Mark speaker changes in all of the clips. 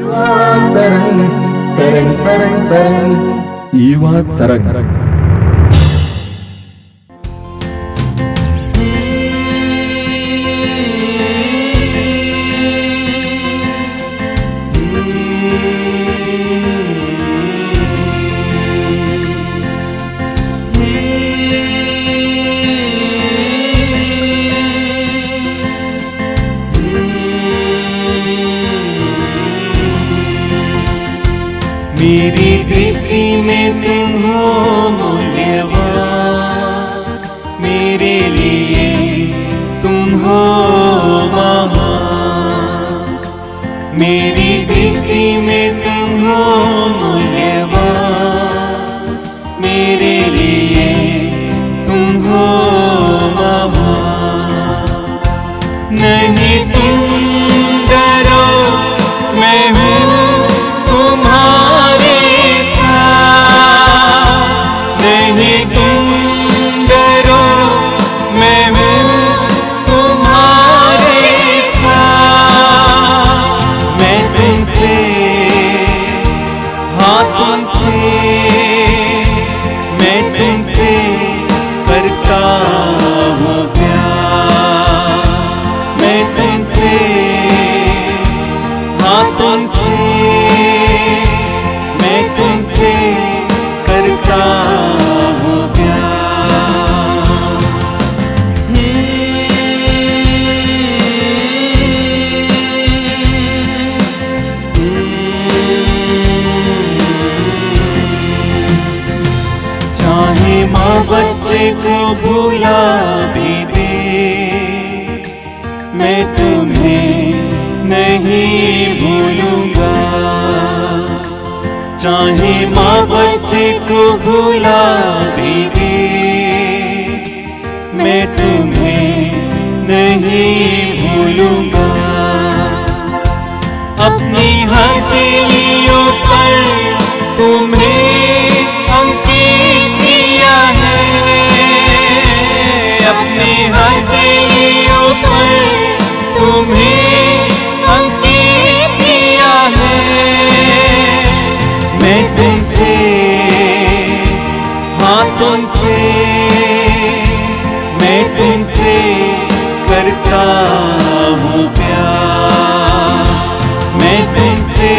Speaker 1: तरंग तरंग तरंग तरंग युवा तरंग।
Speaker 2: मेरी दृष्टि में तुम हो मूल्यवान, मेरे लिए तुम हो महान। मेरी दृष्टि में तुम हो मूल्यवान, मेरे लिए तुम हो महान। नहीं तुम डरो, मैं हूँ तुम्हारे साथ। नहीं तुम डरो, मैं हूँ तुम्हारे साथ। मैं तुमसे, हाँ तुमसे, मैं तुमसे करता हूँ प्यार। मैं तुमसे, हाँ तुमसे, मैं तुमसे करता हूँ प्यार। चाहे माँ बच्चे को भुला भी दे, मैं तुम्हें नहीं भूलूंगा। चाहे माँ बच्चे को भुला भी दे, मैं तुम्हें नहीं भूलूंगा। अपनी हथेलियों पर तुम्हें अंकित किया है, अपनी हथेलियों पर तुम्हें अंकित किया है। मैं तुमसे, हाँ तुमसे, मैं तुमसे करता हूँ प्यार। मैं तुमसे,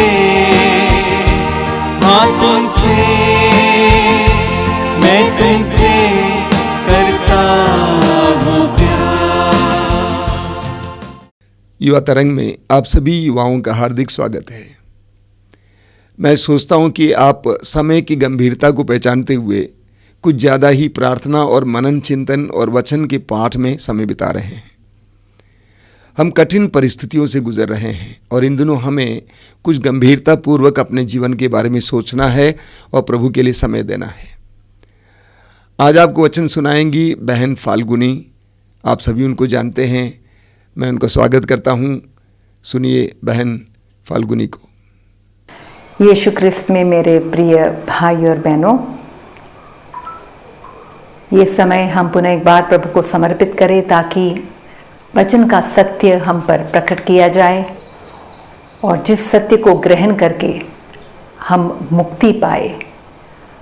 Speaker 2: हाँ तुमसे, मैं तुमसे करता हूँ प्यार।
Speaker 1: युवा तरंग में आप सभी युवाओं का हार्दिक स्वागत है। मैं सोचता हूं कि आप समय की गंभीरता को पहचानते हुए कुछ ज़्यादा ही प्रार्थना और मनन चिंतन और वचन के पाठ में समय बिता रहे हैं। हम कठिन परिस्थितियों से गुजर रहे हैं और इन दिनों हमें कुछ गंभीरता पूर्वक अपने जीवन के बारे में सोचना है और प्रभु के लिए समय देना है। आज आपको वचन सुनाएंगी बहन फाल्गुनी। आप सभी उनको जानते हैं, मैं उनका स्वागत करता हूं। सुनिए बहन फाल्गुनी को।
Speaker 3: यीशु ख्रिस्त में मेरे प्रिय भाई और बहनों, ये समय हम पुनः एक बार प्रभु को समर्पित करें ताकि वचन का सत्य हम पर प्रकट किया जाए और जिस सत्य को ग्रहण करके हम मुक्ति पाए,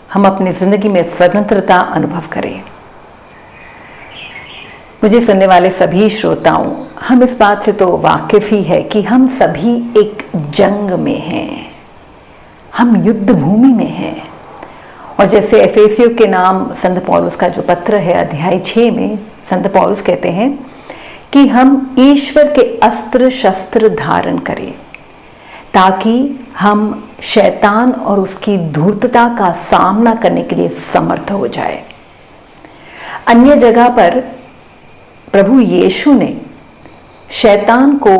Speaker 3: हम अपनी ज़िंदगी में स्वतंत्रता अनुभव करें। मुझे सुनने वाले सभी श्रोताओं, हम इस बात से तो वाकिफ़ ही है कि हम सभी एक जंग में हैं, हम युद्ध भूमि में हैं। और जैसे एफेसियों के नाम संत पौलुस का जो पत्र है अध्याय 6 में संत पौलुस कहते हैं कि हम ईश्वर के अस्त्र शस्त्र धारण करें ताकि हम शैतान और उसकी धूर्तता का सामना करने के लिए समर्थ हो जाए। अन्य जगह पर प्रभु यीशु ने शैतान को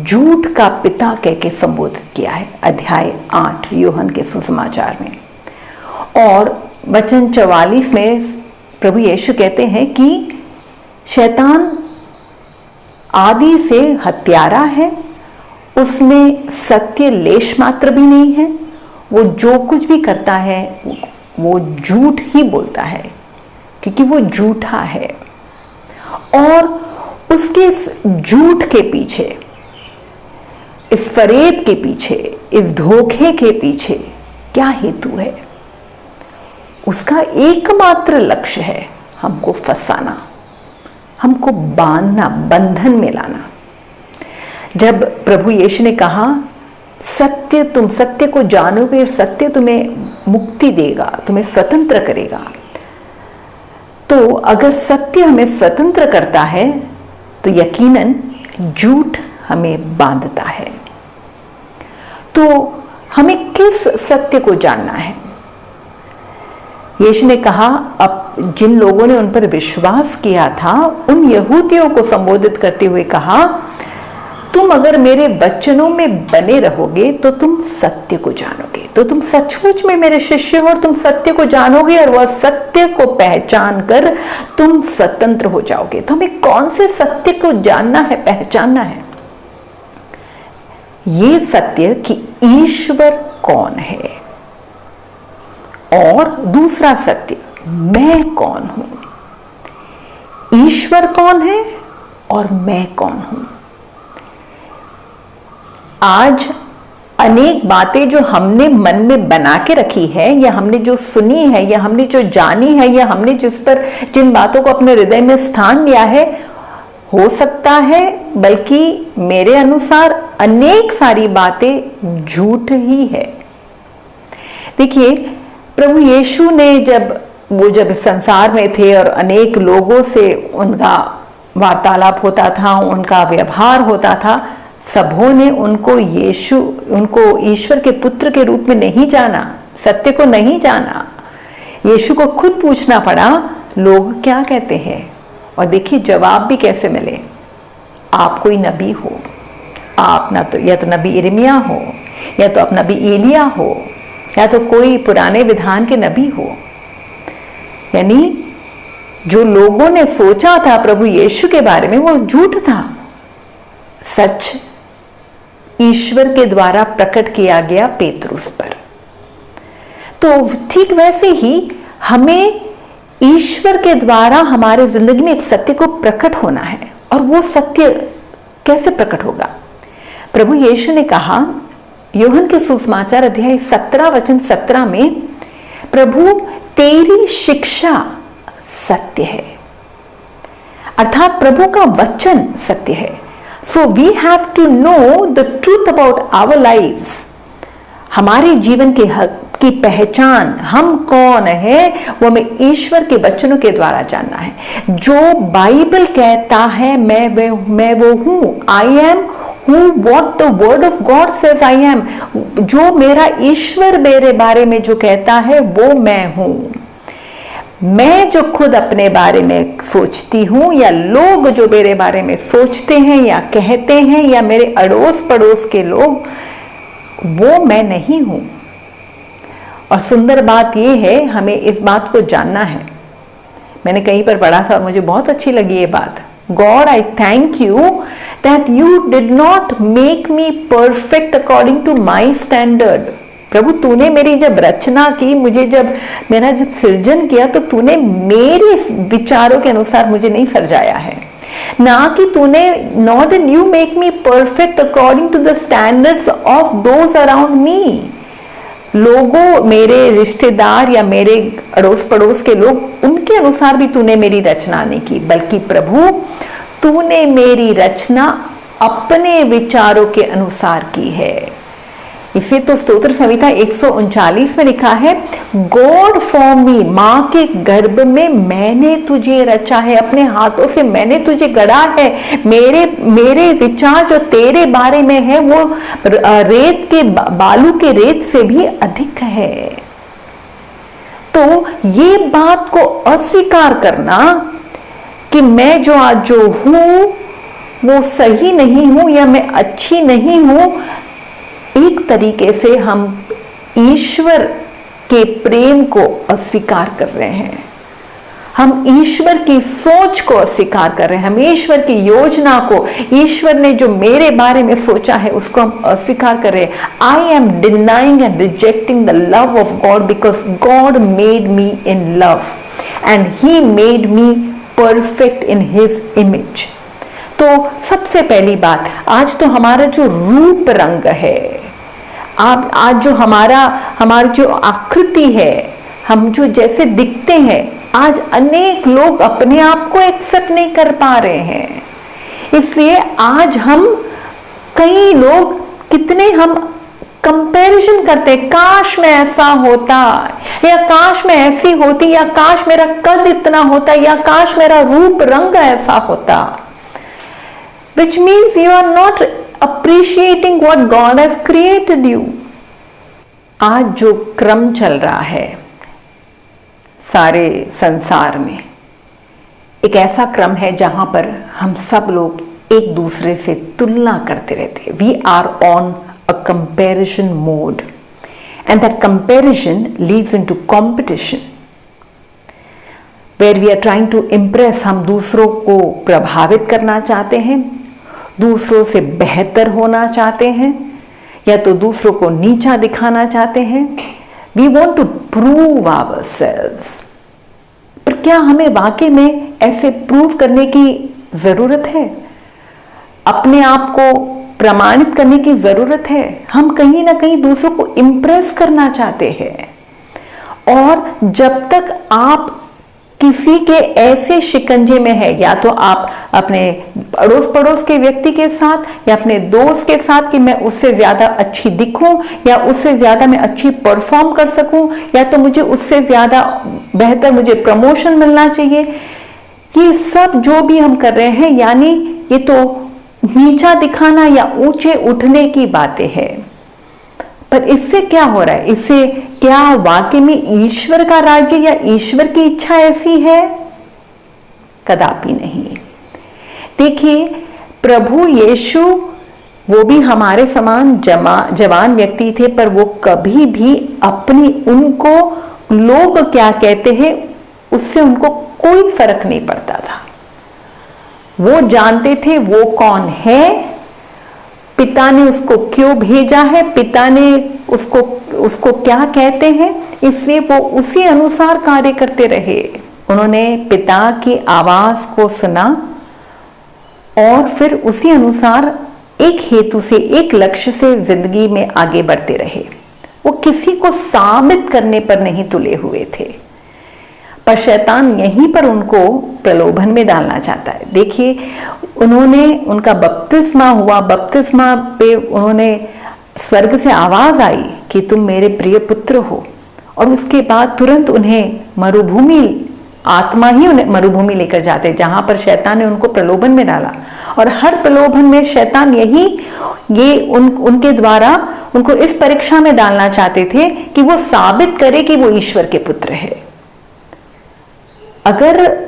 Speaker 3: झूठ का पिता कह के संबोधित किया है अध्याय 8 यूहन्ना के सुसमाचार में। और वचन 44 में प्रभु यीशु कहते हैं कि शैतान आदि से हत्यारा है, उसमें सत्य लेश मात्र भी नहीं है। वो जो कुछ भी करता है वो झूठ ही बोलता है क्योंकि वो झूठा है। और उसके इस झूठ के पीछे, इस फरेब के पीछे इस धोखे के पीछे क्या हेतु है? उसका एकमात्र लक्ष्य है हमको फंसाना, हमको बांधना, बंधन में लाना। जब प्रभु यीशु ने कहा सत्य, तुम सत्य को जानोगे और सत्य तुम्हें मुक्ति देगा, तुम्हें स्वतंत्र करेगा, तो अगर सत्य हमें स्वतंत्र करता है तो यकीनन झूठ हमें बांधता है। तो हमें किस सत्य को जानना है? यीशु ने कहा, अब जिन लोगों ने उन पर विश्वास किया था उन यहूदियों को संबोधित करते हुए कहा, तुम अगर मेरे वचनों में बने रहोगे तो तुम सत्य को जानोगे, तो तुम सचमुच में मेरे शिष्य हो और तुम सत्य को जानोगे और वह सत्य को पहचान कर तुम स्वतंत्र हो जाओगे। तो हमें कौन से सत्य को जानना है, पहचानना है? ये सत्य कि ईश्वर कौन है, और दूसरा सत्य मैं कौन हूं। ईश्वर कौन है और मैं कौन हूं। आज अनेक बातें जो हमने मन में बना के रखी है, या हमने जो सुनी है, या हमने जो जानी है, या हमने जिन बातों को अपने हृदय में स्थान दिया है, हो सकता है बल्कि मेरे अनुसार अनेक सारी बातें झूठ ही है। देखिए, प्रभु यीशु ने जब संसार में थे और अनेक लोगों से उनका वार्तालाप होता था, उनका व्यवहार होता था, सबों ने उनको ईश्वर के पुत्र के रूप में नहीं जाना, सत्य को नहीं जाना। यीशु को खुद पूछना पड़ा, लोग क्या कहते हैं? और देखिए जवाब भी कैसे मिले, आप कोई नबी हो, आप ना तो या तो नबी इर्मिया हो, या तो आप नबी एलिया हो, या तो कोई पुराने विधान के नबी हो। यानी जो लोगों ने सोचा था प्रभु यीशु के बारे में वो झूठ था, सच ईश्वर के द्वारा प्रकट किया गया पेतरुस पर। तो ठीक वैसे ही हमें ईश्वर के द्वारा हमारे जिंदगी में एक सत्य को प्रकट होना है। और वो सत्य कैसे प्रकट होगा? प्रभु यीशु ने कहा, यूहन्ना के सुसमाचार अध्याय 17 वचन 17 में, प्रभु तेरी शिक्षा सत्य है, अर्थात प्रभु का वचन सत्य है। So we have to know the truth about our lives. हमारे जीवन के हक की पहचान, हम कौन है, वो हमें ईश्वर के वचनों के द्वारा जानना है। जो बाइबल कहता है मैं वो हूं, आई एम हूँ what the word of God says I am. जो मेरा ईश्वर मेरे बारे में जो कहता है वो मैं हूं। मैं जो खुद अपने बारे में सोचती हूं, या लोग जो मेरे बारे में सोचते हैं या कहते हैं, या मेरे अड़ोस पड़ोस के लोग, वो मैं नहीं हूं। और सुंदर बात यह है, हमें इस बात को जानना है। मैंने कहीं पर पढ़ा था और मुझे बहुत अच्छी लगी ये बात। God, I thank you that you did not make me perfect according to my standard. प्रभु, तूने मेरी जब रचना की, मुझे जब सृजन किया, तो तूने मेरे विचारों के अनुसार मुझे नहीं सृजाया है, ना कि तूने not and you make me perfect according to the standards of those around me. लोगों, मेरे रिश्तेदार या मेरे अड़ोस पड़ोस के लोग, उनके अनुसार भी तूने मेरी रचना नहीं की, बल्कि प्रभु तूने मेरी रचना अपने विचारों के अनुसार की है। इसे तो स्तोत्र संहिता 139 में लिखा है, गॉड फॉर्म मी, मां के गर्भ में मैंने तुझे रचा है, अपने हाथों से मैंने तुझे गढ़ा है। मेरे विचार जो तेरे बारे में है वो रेत के बालू के रेत से भी अधिक है। तो ये बात को अस्वीकार करना कि मैं जो आज जो हूं वो सही नहीं हूं या मैं अच्छी नहीं हूं, एक तरीके से हम ईश्वर के प्रेम को अस्वीकार कर रहे हैं। हम ईश्वर की सोच को अस्वीकार कर रहे हैं। हम ईश्वर की योजना को, ईश्वर ने जो मेरे बारे में सोचा है उसको हम अस्वीकार कर रहे हैं। I am denying and rejecting the love of God, because God made me in love and he made me perfect in his image. तो सबसे पहली बात, आज तो हमारा जो रूप रंग है, आप आज जो हमारी जो आकृति है, हम जो जैसे दिखते हैं, आज अनेक लोग अपने आप को एक्सेप्ट नहीं कर पा रहे हैं। इसलिए आज हम कई लोग कितने हम कंपैरिजन करते हैं, काश मैं ऐसा होता, या काश मैं ऐसी होती, या काश मेरा कद इतना होता, या काश मेरा रूप रंग ऐसा होता, which means you are not appreciating what God has created you। आज जो क्रम चल रहा है सारे संसार में, एक ऐसा क्रम है जहां पर हम सब लोग एक दूसरे से तुलना करते रहते हैं। We are on a comparison mode and that comparison leads into competition where we are trying to impress. हम दूसरों को प्रभावित करना चाहते हैं, दूसरों से बेहतर होना चाहते हैं, या तो दूसरों को नीचा दिखाना चाहते हैं। We want to prove ourselves. पर क्या हमें वाकई में ऐसे प्रूव करने की जरूरत है? अपने आप को प्रमाणित करने की जरूरत है? हम कहीं ना कहीं दूसरों को इंप्रेस करना चाहते हैं, और जब तक आप किसी के ऐसे शिकंजे में है, या तो आप अपने अड़ोस पड़ोस के व्यक्ति के साथ या अपने दोस्त के साथ कि मैं उससे ज्यादा अच्छी दिखूं, या उससे ज्यादा मैं अच्छी परफॉर्म कर सकूं, या तो मुझे उससे ज्यादा बेहतर मुझे प्रमोशन मिलना चाहिए, ये सब जो भी हम कर रहे हैं, यानी ये तो नीचा दिखाना या ऊंचे उठने की बातें हैं। पर इससे क्या हो रहा है? इससे क्या वाकई में ईश्वर का राज्य या ईश्वर की इच्छा ऐसी है? कदापि नहीं। देखिए, प्रभु यीशु वो भी हमारे समान जवान व्यक्ति थे, पर वो कभी भी अपनी उनको लोग क्या कहते हैं उससे उनको कोई फर्क नहीं पड़ता था। वो जानते थे वो कौन है, पिता ने उसको क्यों भेजा है, पिता ने उसको क्या कहते हैं, इसलिए वो उसी अनुसार कार्य करते रहे। उन्होंने पिता की आवाज को सुना और फिर उसी अनुसार एक हेतु से, एक लक्ष्य से जिंदगी में आगे बढ़ते रहे। वो किसी को साबित करने पर नहीं तुले हुए थे, पर शैतान यहीं पर उनको प्रलोभन में डालना चाहता है। देखिए, उनका बपतिस्मा हुआ, बपतिस्मा पे उन्होंने स्वर्ग से आवाज आई कि तुम मेरे प्रिय पुत्र हो, और उसके बाद तुरंत उन्हें मरुभूमि, आत्मा ही उन्हें मरुभूमि लेकर जाते, जहां पर शैतान ने उनको प्रलोभन में डाला। और हर प्रलोभन में शैतान उनके द्वारा उनको इस परीक्षा में डालना चाहते थे कि वो साबित करे कि वो ईश्वर के पुत्र है। अगर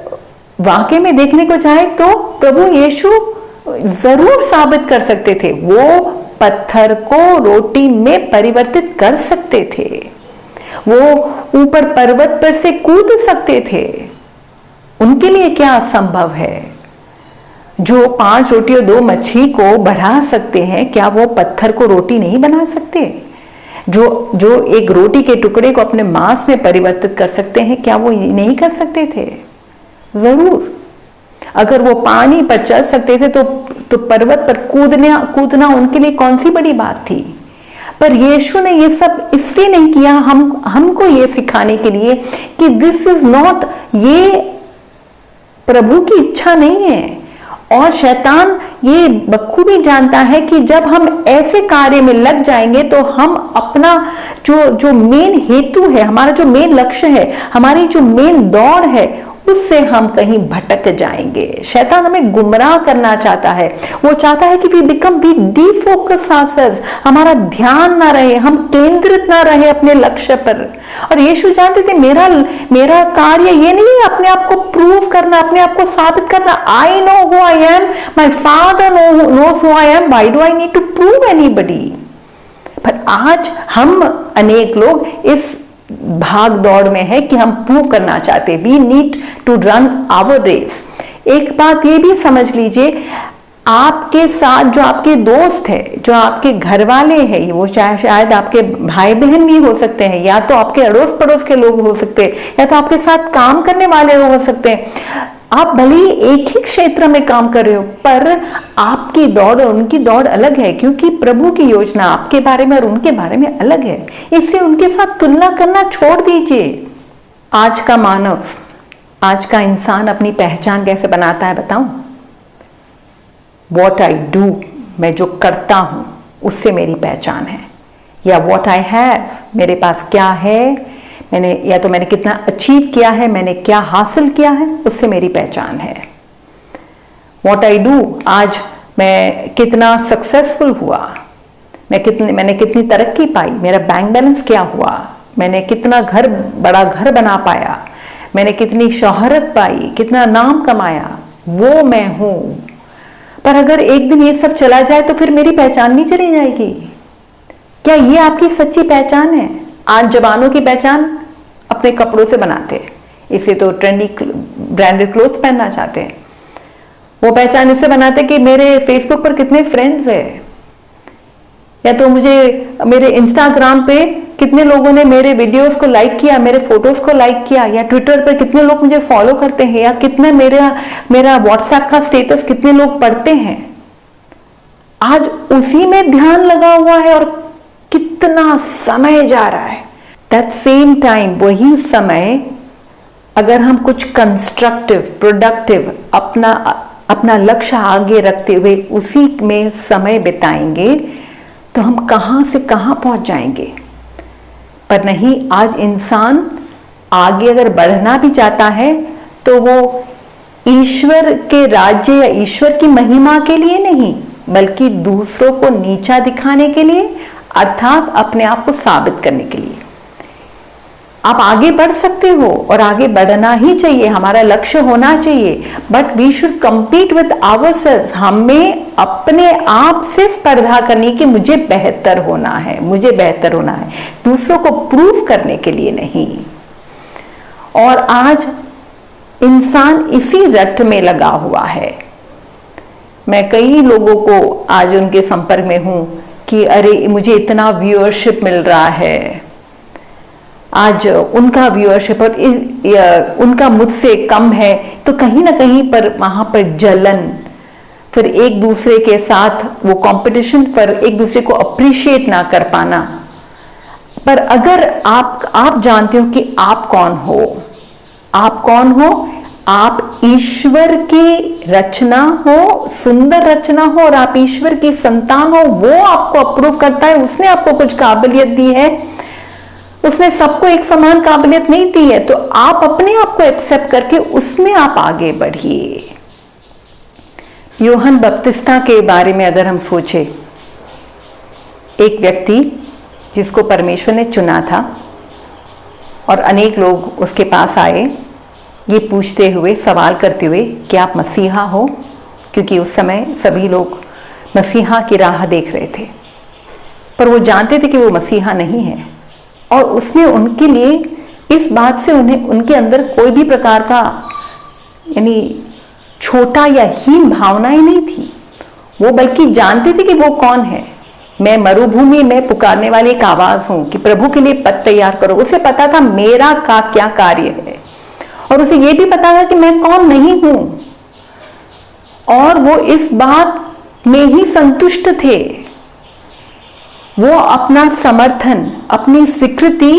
Speaker 3: वाकई में देखने को जाए तो प्रभु यीशु जरूर साबित कर सकते थे, वो पत्थर को रोटी में परिवर्तित कर सकते थे, वो ऊपर पर्वत पर से कूद सकते थे। उनके लिए क्या असंभव है? जो 5 रोटी और 2 मच्छी को बढ़ा सकते हैं, क्या वो पत्थर को रोटी नहीं बना सकते? जो एक रोटी के टुकड़े को अपने मांस में परिवर्तित कर सकते हैं, क्या वो नहीं कर सकते थे? जरूर। अगर वो पानी पर चल सकते थे तो पर्वत पर कूदना उनके लिए कौन सी बड़ी बात थी? पर यीशु ने ये सब इसलिए नहीं किया, हमको ये सिखाने के लिए कि दिस इज नॉट, ये प्रभु की इच्छा नहीं है। और शैतान ये बखूबी जानता है कि जब हम ऐसे कार्य में लग जाएंगे तो हम अपना जो मेन हेतु है, हमारा जो मेन लक्ष्य है, हमारी जो मेन दौड़ है, उससे हम कहीं भटक जाएंगे। शैतान हमें गुमराह करना चाहता है। वो चाहता है कि वी डिफोकस आवरसेल्व्स, हमारा ध्यान ना रहे, हम केंद्रित ना रहे अपने लक्ष्य पर। और यीशु जानते थे मेरा कार्य ये नहीं है अपने आप को प्रूव करना, अपने आप को साबित करना। I know who I am, my father knows who I am, why do I need to prove anybody? पर आज हम अनेक लोग इस भाग दौड़ में है कि हम प्रूव करना चाहते। We need to run our race. एक बात ये भी समझ लीजिए, आपके साथ जो आपके दोस्त है, जो आपके घर वाले हैं, वो शायद आपके भाई बहन भी हो सकते हैं, या तो आपके अड़ोस पड़ोस के लोग हो सकते हैं, या तो आपके साथ काम करने वाले लोग हो सकते हैं। आप भले ही एक ही क्षेत्र में काम कर रहे हो, पर आपकी दौड़ और उनकी दौड़ अलग है, क्योंकि प्रभु की योजना आपके बारे में और उनके बारे में अलग है। इससे उनके साथ तुलना करना छोड़ दीजिए। आज का मानव, आज का इंसान अपनी पहचान कैसे बनाता है बताऊं? वॉट आई डू, मैं जो करता हूं उससे मेरी पहचान है, या वॉट आई हैव, मेरे पास क्या है, मैंने कितना अचीव किया है, मैंने क्या हासिल किया है, उससे मेरी पहचान है। वॉट आई डू, आज मैं कितना सक्सेसफुल हुआ, मैंने कितनी तरक्की पाई, मेरा बैंक बैलेंस क्या हुआ, मैंने कितना बड़ा घर बना पाया, मैंने कितनी शोहरत पाई, कितना नाम कमाया, वो मैं हूं। पर अगर एक दिन ये सब चला जाए तो फिर मेरी पहचान भी चली जाएगी। क्या ये आपकी सच्ची पहचान है? आज जवानों की पहचान अपने कपड़ों से बनाते हैं, इसे तो ट्रेंडी ब्रांडेड क्लोथ पहनना चाहते हैं। वो पहचान इससे बनाते कि मेरे फेसबुक पर कितने फ्रेंड्स हैं, या तो मेरे इंस्टाग्राम पे कितने लोगों ने मेरे वीडियोस को लाइक किया, मेरे फोटोज को लाइक किया, या ट्विटर पर कितने लोग मुझे फॉलो करते हैं, या कितना मेरा व्हाट्सएप का स्टेटस कितने लोग पढ़ते हैं। आज उसी में ध्यान लगा हुआ है और कितना समय जा रहा है। दैट सेम टाइम, वही समय अगर हम कुछ कंस्ट्रक्टिव, प्रोडक्टिव, अपना लक्ष्य आगे रखते हुए उसी में समय बिताएंगे तो हम कहां से कहां पहुंच जाएंगे। पर नहीं, आज इंसान आगे अगर बढ़ना भी चाहता है तो वो ईश्वर के राज्य या ईश्वर की महिमा के लिए नहीं, बल्कि दूसरों को नीचा दिखाने के लिए, अर्थात अपने आप को साबित करने के लिए। आप आगे बढ़ सकते हो और आगे बढ़ना ही चाहिए, हमारा लक्ष्य होना चाहिए, but we should compete with ourselves. हमें अपने आप से स्पर्धा करनी कि मुझे बेहतर होना है, मुझे बेहतर होना है, दूसरों को प्रूव करने के लिए नहीं। और आज इंसान इसी रट में लगा हुआ है। मैं कई लोगों को आज उनके संपर्क में हूं कि अरे मुझे इतना व्यूअरशिप मिल रहा है, आज उनका व्यूअरशिप और उनका मुझसे कम है, तो कहीं ना कहीं पर वहां पर जलन, फिर एक दूसरे के साथ वो कंपटीशन पर एक दूसरे को अप्रिशिएट ना कर पाना। पर अगर आप जानते हो कि आप कौन हो, आप कौन हो, आप ईश्वर की रचना हो, सुंदर रचना हो, और आप ईश्वर की संतान हो, वो आपको अप्रूव करता है। उसने आपको कुछ काबिलियत दी है, उसने सबको एक समान काबिलियत नहीं दी है, तो आप अपने आप को एक्सेप्ट करके उसमें आप आगे बढ़िए। यूहन्ना बपतिस्ता के बारे में अगर हम सोचे, एक व्यक्ति जिसको परमेश्वर ने चुना था और अनेक लोग उसके पास आए ये पूछते हुए, सवाल करते हुए कि आप मसीहा हो, क्योंकि उस समय सभी लोग मसीहा की राह देख रहे थे, पर वो जानते थे कि वो मसीहा नहीं है। और उसमें उनके लिए इस बात से उनके अंदर कोई भी प्रकार का यानी छोटा या हीन भावना ही नहीं थी। वो बल्कि जानते थे कि वो कौन है। मैं मरुभूमि में पुकारने वाली एक आवाज हूं कि प्रभु के लिए पथ तैयार करो। उसे पता था मेरा क्या कार्य है, और उसे ये भी पता था कि मैं कौन नहीं हूं, और वो इस बात में ही संतुष्ट थे। वो अपना समर्थन, अपनी स्वीकृति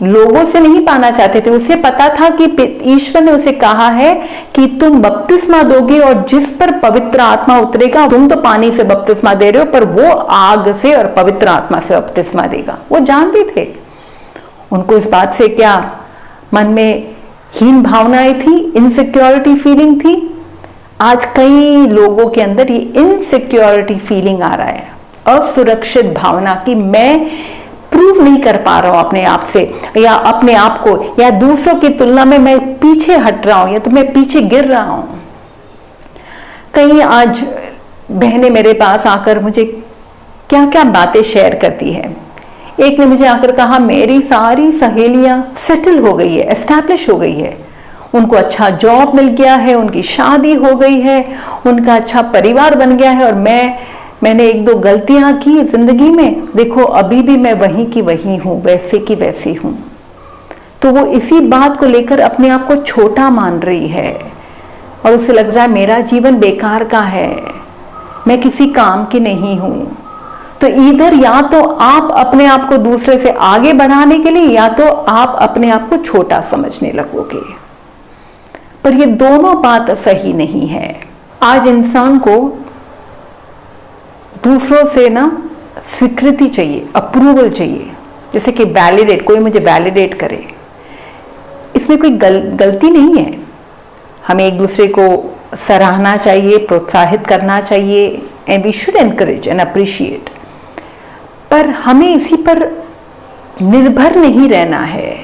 Speaker 3: लोगों से नहीं पाना चाहते थे। उसे पता था कि ईश्वर ने उसे कहा है कि तुम बपतिस्मा दोगे और जिस पर पवित्र आत्मा उतरेगा, तुम तो पानी से बपतिस्मा दे रहे हो, पर वो आग से और पवित्र आत्मा से बपतिस्मा देगा। वो जानते थे। उनको इस बात से क्या मन में हीन भावनाएं थी, इनसिक्योरिटी फीलिंग थी। आज कई लोगों के अंदर ये इनसिक्योरिटी फीलिंग आ रहा है, असुरक्षित भावना कि मैं प्रूव नहीं कर पा रहा हूं अपने आप से, या अपने आप को, या दूसरों की तुलना में मैं पीछे हट रहा हूं, या तो मैं पीछे गिर रहा हूं। कई आज बहनें मेरे पास आकर मुझे क्या क्या बातें शेयर करती है। एक ने मुझे आकर कहा मेरी सारी सहेलियां सेटल हो गई है, एस्टैब्लिश हो गई है, उनको अच्छा जॉब मिल गया है, उनकी शादी हो गई है, उनका अच्छा परिवार बन गया है, और मैंने एक दो गलतियां की जिंदगी में, देखो अभी भी मैं वहीं की वहीं हूं, वैसे की वैसी हूं। तो वो इसी बात को लेकर अपने आप को छोटा मान रही है। और उसे लग रहा है मेरा जीवन बेकार का है, मैं किसी काम की नहीं हूं, तो इधर या तो आप अपने आप को दूसरे से आगे बढ़ाने के लिए या तो आप अपने आप को छोटा समझने लगोगे। पर ये दोनों बात सही नहीं है। आज इंसान को दूसरों से ना स्वीकृति चाहिए, अप्रूवल चाहिए, जैसे कि वैलिडेट, कोई मुझे वैलिडेट करे। इसमें कोई गलती नहीं है, हमें एक दूसरे को सराहना चाहिए, प्रोत्साहित करना चाहिए, and we should encourage and appreciate. पर हमें इसी पर निर्भर नहीं रहना है।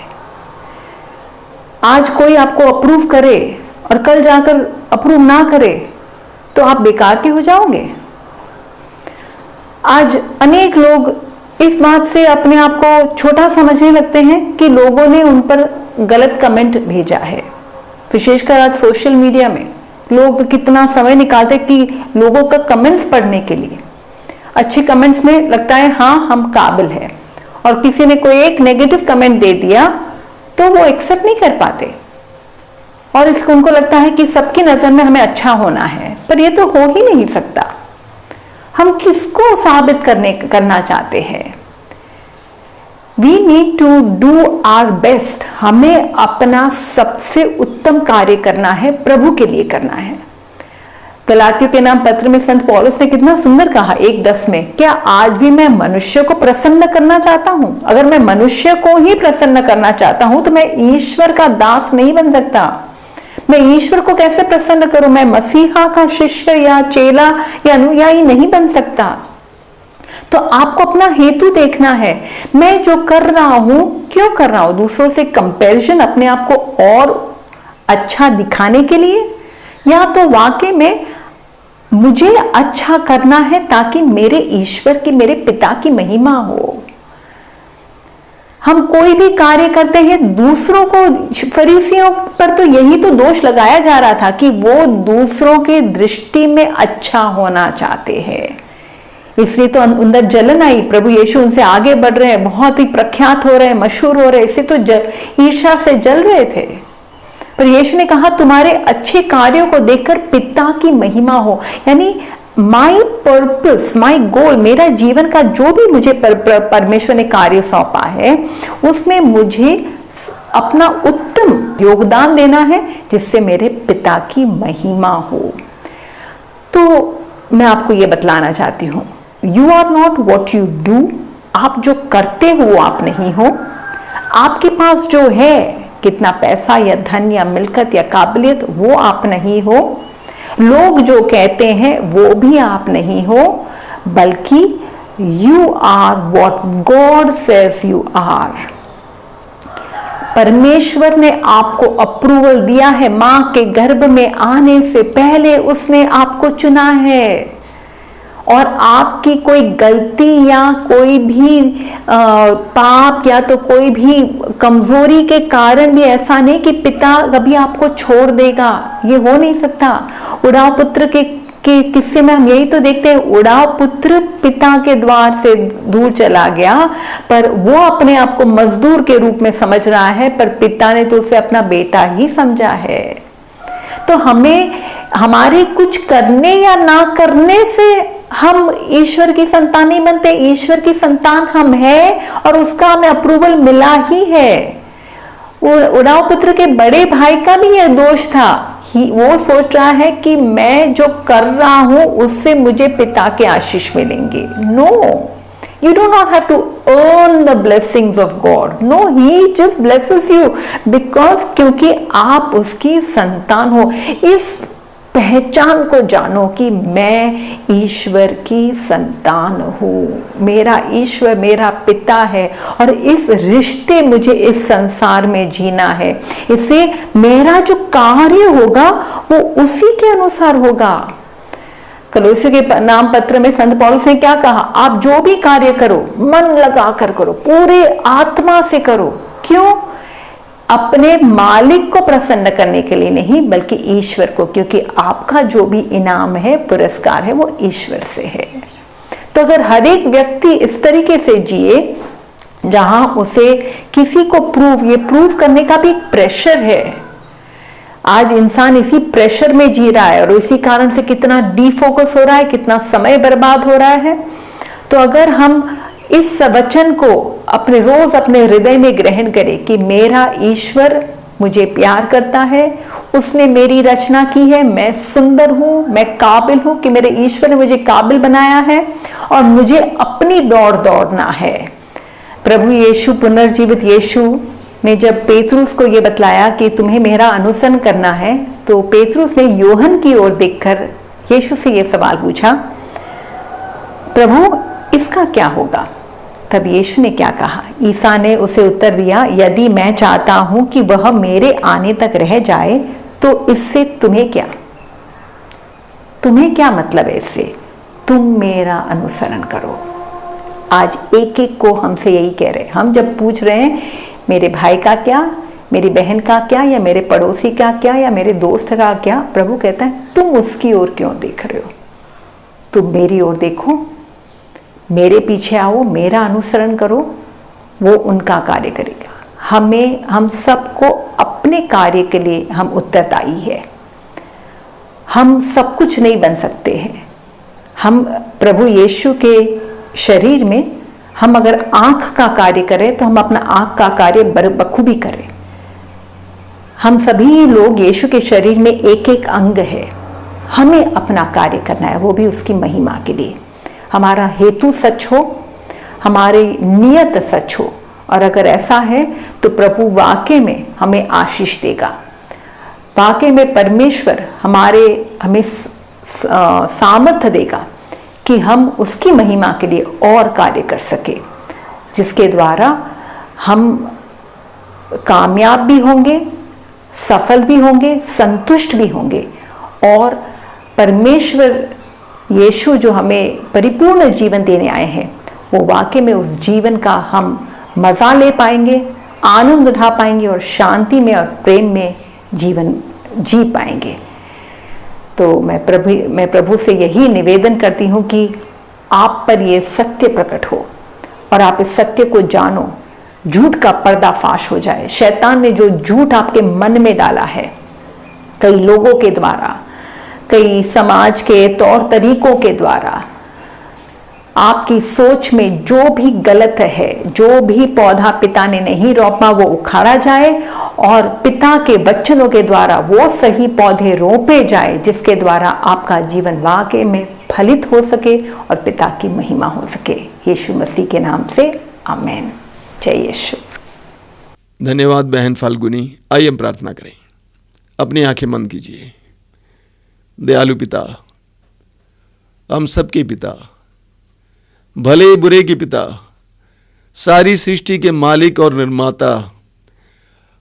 Speaker 3: आज कोई आपको अप्रूव करे और कल जाकर अप्रूव ना करे तो आप बेकार के हो जाओगे। आज अनेक लोग इस बात से अपने आप को छोटा समझने लगते हैं कि लोगों ने उन पर गलत कमेंट भेजा है। विशेषकर आज सोशल मीडिया में लोग कितना समय निकालते कि लोगों का कमेंट्स पढ़ने के लिए। अच्छे कमेंट्स में लगता है हाँ हम काबिल हैं, और किसी ने कोई एक नेगेटिव कमेंट दे दिया तो वो एक्सेप्ट नहीं कर पाते, और इसको उनको लगता है कि सबकी नजर में हमें अच्छा होना है। पर ये तो हो ही नहीं सकता। हम किसको साबित करना चाहते हैं? We need to do our best. हमें अपना सबसे उत्तम कार्य करना है, प्रभु के लिए करना है। गलातियों के नाम पत्र में संत पौलुस ने कितना सुंदर कहा 1:10 में, क्या आज भी मैं मनुष्य को प्रसन्न करना चाहता हूं? अगर मैं मनुष्य को ही प्रसन्न करना चाहता हूं तो मैं ईश्वर का दास नहीं बन सकता। मैं ईश्वर को कैसे प्रसन्न करूं? मैं मसीहा का शिष्य या चेला या अनुयायी नहीं बन सकता। तो आपको अपना हेतु देखना है, मैं जो कर रहा हूं क्यों कर रहा हूं? दूसरों से कंपैरिजन, अपने आप को और अच्छा दिखाने के लिए, या तो वाकई में मुझे अच्छा करना है ताकि मेरे ईश्वर की, मेरे पिता की महिमा हो। हम कोई भी कार्य करते हैं दूसरों को, फरीसियों पर तो यही तो दोष लगाया जा रहा था कि वो दूसरों के दृष्टि में अच्छा होना चाहते हैं, इसलिए तो अंदर जलन आई। प्रभु यीशु उनसे आगे बढ़ रहे हैं, बहुत ही प्रख्यात हो रहे हैं, मशहूर हो रहे हैं, इससे तो ईर्ष्या से जल रहे थे। पर यीशु ने कहा तुम्हारे अच्छे कार्यों को देखकर पिता की महिमा हो, यानी माई पर्पस, माई गोल, मेरा जीवन का जो भी मुझे परमेश्वर ने कार्य सौंपा है उसमें मुझे अपना उत्तम योगदान देना है जिससे मेरे पिता की महिमा हो। तो मैं आपको ये बतलाना चाहती हूं, you are not what you do. आप जो करते हो वो आप नहीं हो। आपके पास जो है, कितना पैसा या धन या मिल्कत या काबिलियत, वो आप नहीं हो। लोग जो कहते हैं वो भी आप नहीं हो, बल्कि you are what God says you are. परमेश्वर ने आपको अप्रूवल दिया है। मां के गर्भ में आने से पहले उसने आपको चुना है, और आपकी कोई गलती या कोई भी पाप या तो कोई भी कमजोरी के कारण भी ऐसा नहीं कि पिता कभी आपको छोड़ देगा, ये हो नहीं सकता। उड़ाव पुत्र के किस्से में हम यही तो देखते हैं, उड़ाव पुत्र पिता के द्वार से दूर चला गया, पर वो अपने आप को मजदूर के रूप में समझ रहा है, पर पिता ने तो उसे अपना बेटा ही समझा है। तो हमें हमारे कुछ करने या ना करने से हम ईश्वर की संतान नहीं बनते। ईश्वर की संतान हम हैं और उसका हमें अप्रूवल मिला ही है। उड़ाव पुत्र के बड़े भाई का भी यह दोष था, वो सोच रहा है कि मैं जो कर रहा हूं उससे मुझे पिता के आशीष मिलेंगे। No, you do not have to earn the blessings of God. No, He just blesses you because क्योंकि आप उसकी संतान हो। इस पहचान को जानो कि मैं ईश्वर की संतान हूं, मेरा ईश्वर मेरा पिता है, और इस रिश्ते मुझे इस संसार में जीना है। इससे मेरा जो कार्य होगा वो उसी के अनुसार होगा। कलोसियों के नाम पत्र में संत पौलुस ने क्या कहा? आप जो भी कार्य करो मन लगा कर करो, पूरे आत्मा से करो। क्यों? अपने मालिक को प्रसन्न करने के लिए नहीं, बल्कि ईश्वर को, क्योंकि आपका जो भी इनाम है, पुरस्कार है, वो ईश्वर से है। तो अगर हर एक व्यक्ति इस तरीके से जिए जहां उसे किसी को प्रूव करने का भी प्रेशर है, आज इंसान इसी प्रेशर में जी रहा है और इसी कारण से कितना डीफोकस हो रहा है, कितना समय बर्बाद हो रहा है। तो अगर हम इस वचन को रोज अपने हृदय में ग्रहण करें कि मेरा ईश्वर मुझे प्यार करता है, उसने मेरी रचना की है, मैं सुंदर हूं, मैं काबिल हूं, कि मेरे ईश्वर ने मुझे काबिल बनाया है और मुझे अपनी दौड़ दौड़ना है। प्रभु यीशु, पुनर्जीवित यीशु ने जब पेतरुस को यह बतलाया कि तुम्हें मेरा अनुसरण करना है, तो पेतरुस ने योहन की ओर देखकर यीशु से यह सवाल पूछा, प्रभु इसका क्या होगा? तब यीशु ने क्या कहा? ईसा ने उसे उत्तर दिया, यदि मैं चाहता हूं कि वह मेरे आने तक रह जाए तो इससे तुम्हें क्या? तुम्हें क्या मतलब है इससे? तुम मेरा अनुसरण करो। आज एक एक को हमसे यही कह रहे हैं। हम जब पूछ रहे हैं मेरे भाई का क्या, मेरी बहन का क्या, या मेरे पड़ोसी का क्या, या मेरे दोस्त का क्या, प्रभु कहता है तुम उसकी ओर क्यों देख रहे हो? तुम मेरी ओर देखो, मेरे पीछे आओ, मेरा अनुसरण करो, वो उनका कार्य करेगा। हम सबको अपने कार्य के लिए हम उत्तरदायी है। हम सब कुछ नहीं बन सकते हैं। हम प्रभु यीशु के शरीर में हम अगर आंख का कार्य करें तो हम अपना आंख का कार्य बखूबी करें। हम सभी लोग यीशु के शरीर में एक एक अंग है। हमें अपना कार्य करना है, वो भी उसकी महिमा के लिए। हमारा हेतु सच हो, हमारी नियत सच हो, और अगर ऐसा है तो प्रभु वाकई में हमें आशीष देगा। वाकई में परमेश्वर हमें सामर्थ्य देगा कि हम उसकी महिमा के लिए और कार्य कर सके, जिसके द्वारा हम कामयाब भी होंगे, सफल भी होंगे, संतुष्ट भी होंगे, और परमेश्वर यीशु जो हमें परिपूर्ण जीवन देने आए हैं, वो वाकई में उस जीवन का हम मजा ले पाएंगे, आनंद उठा पाएंगे, और शांति में और प्रेम में जीवन जी पाएंगे। तो मैं प्रभु से यही निवेदन करती हूँ कि आप पर ये सत्य प्रकट हो और आप इस सत्य को जानो, झूठ का पर्दाफाश हो जाए। शैतान ने जो झूठ आपके मन में डाला है, कई लोगों के द्वारा, कई समाज के तौर तरीकों के द्वारा, आपकी सोच में जो भी गलत है, जो भी पौधा पिता ने नहीं रोपा वो उखाड़ा जाए, और पिता के वचनों के द्वारा वो सही पौधे रोपे जाए, जिसके द्वारा आपका जीवन वाकई में फलित हो सके और पिता की महिमा हो सके। यीशु मसीह के नाम से आमीन। जय यीशु।
Speaker 1: धन्यवाद बहन फाल्गुनी। आइए हम प्रार्थना करें। अपनी आंखें बंद कीजिए। दयालु पिता, हम सबके पिता, भले बुरे के पिता, सारी सृष्टि के मालिक और निर्माता,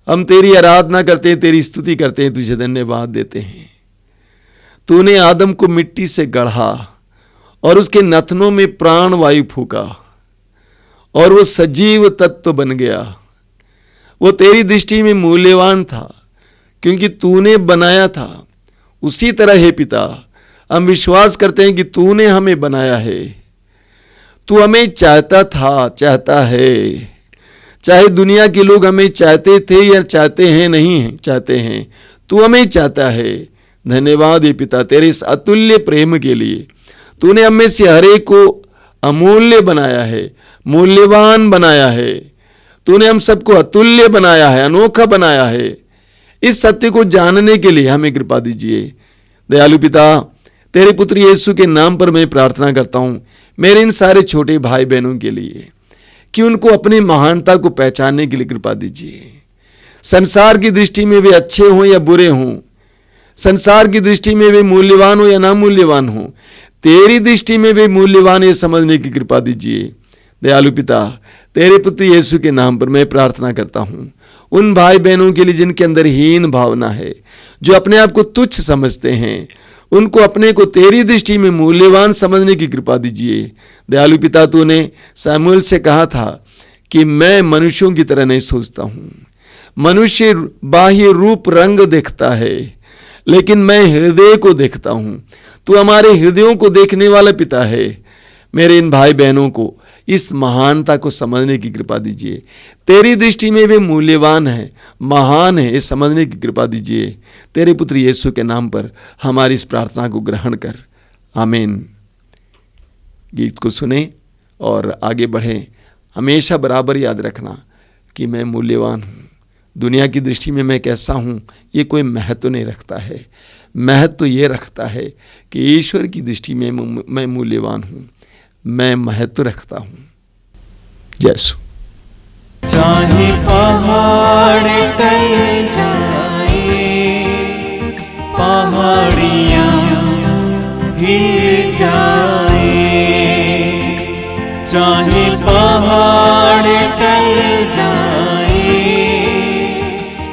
Speaker 1: हम तेरी आराधना करते हैं, तेरी स्तुति करते हैं, तुझे धन्यवाद देते हैं। तूने आदम को मिट्टी से गढ़ा और उसके नथनों में प्राण वायु फूका और वो सजीव तत्व बन गया। वो तेरी दृष्टि में मूल्यवान था क्योंकि तूने बनाया था। उसी तरह हे पिता, हम विश्वास करते हैं कि तूने हमें बनाया है। तू हमें चाहता था, चाहता है। चाहे दुनिया के लोग हमें चाहते थे या चाहते हैं, नहीं चाहते हैं, तू हमें चाहता है। धन्यवाद हे पिता तेरे इस अतुल्य प्रेम के लिए। तूने हमें से हर एक को अमूल्य बनाया है, मूल्यवान बनाया है। तूने हम सबको अतुल्य बनाया है, अनोखा बनाया है। इस सत्य को जानने के लिए हमें कृपा दीजिए। दयालु पिता, तेरे पुत्र यीशु के नाम पर मैं प्रार्थना करता हूँ मेरे इन सारे छोटे भाई बहनों के लिए कि उनको अपनी महानता को पहचानने के लिए कृपा दीजिए। संसार की दृष्टि में वे अच्छे हों या बुरे हों, संसार की दृष्टि में वे मूल्यवान हो या ना मूल्यवान हो, तेरी दृष्टि में वे मूल्यवान ये समझने की कृपा दीजिए। दयालु पिता, तेरे पुत्र यीशु के नाम पर मैं प्रार्थना करता हूँ उन भाई बहनों के लिए जिनके अंदर हीन भावना है, जो अपने आप को तुच्छ समझते हैं, उनको अपने को तेरी दृष्टि में मूल्यवान समझने की कृपा दीजिए। दयालु पिता, तूने शमूएल से कहा था कि मैं मनुष्यों की तरह नहीं सोचता हूँ। मनुष्य बाह्य रूप रंग देखता है, लेकिन मैं हृदय को देखता हूँ। तू हमारे हृदयों को देखने वाला पिता है। मेरे इन भाई बहनों को इस महानता को समझने की कृपा दीजिए। तेरी दृष्टि में वे मूल्यवान है, महान है, इस समझने की कृपा दीजिए। तेरे पुत्र यीशु के नाम पर हमारी इस प्रार्थना को ग्रहण कर, आमीन। गीत को सुने और आगे बढ़ें। हमेशा बराबर याद रखना कि मैं मूल्यवान हूँ। दुनिया की दृष्टि में मैं कैसा हूँ ये कोई महत्व नहीं रखता है। महत्व तो ये रखता है कि ईश्वर की दृष्टि में मैं मूल्यवान हूँ, मैं महत्व रखता हूँ। जैसु
Speaker 2: चाहे पहाड़ टल जाए, पहाड़ियाँ हिल जाए, चाहे पहाड़ टल जाए,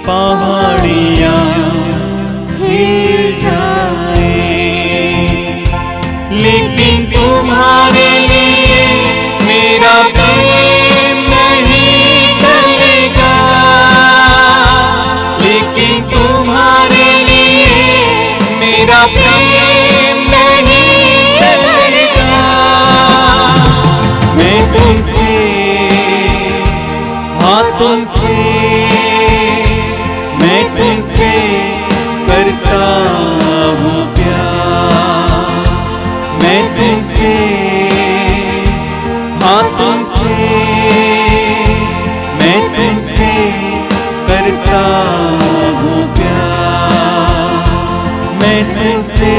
Speaker 2: पहाड़ियाँ हिल जाए, लेकिन तुम्हारे लिए मेरा प्रेम नहीं टलेगा, लेकिन तुम्हारे लिए मेरा प्रेम नहीं टलेगा। मैं तुमसे, हाँ तुमसे, मैं तुमसे करता हूँ प्यार, मैं तुमसे, हाँ तुमसे, मैं तुमसे करता हूँ प्यार, मैं तुमसे